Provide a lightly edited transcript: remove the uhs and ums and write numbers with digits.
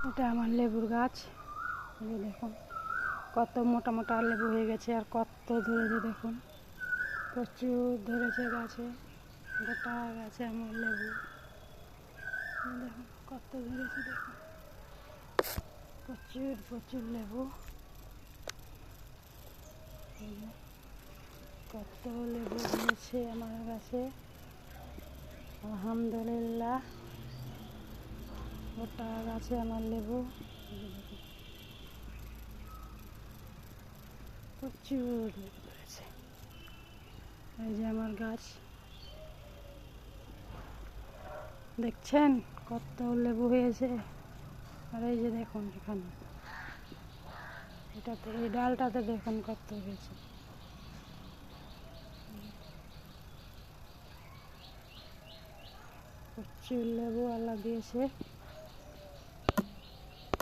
এটা আমার লেবুর গাছ। এই দেখুন কত মোটা মোটা লেবু হয়ে গেছে, আর কত ধরেছে দেখুন, প্রচুর ধরেছে গাছে, গোটা গাছে আমার লেবু। দেখুন কত ধরেছে, দেখুন প্রচুর প্রচুর লেবু, কত লেবু ধরেছে আমার গাছে। আলহামদুলিল্লাহ, গোটা গাছে আমার লেবু, প্রচুর লেবু ধরেছে। এই যে আমার গাছ, দেখছেন কত লেবু হয়েছে। আর এই যে দেখুন এখানে এটাতে, এই ডালটাতে দেখুন কত হয়েছে। প্রচুর লেবু আল্লাহ দিয়েছে।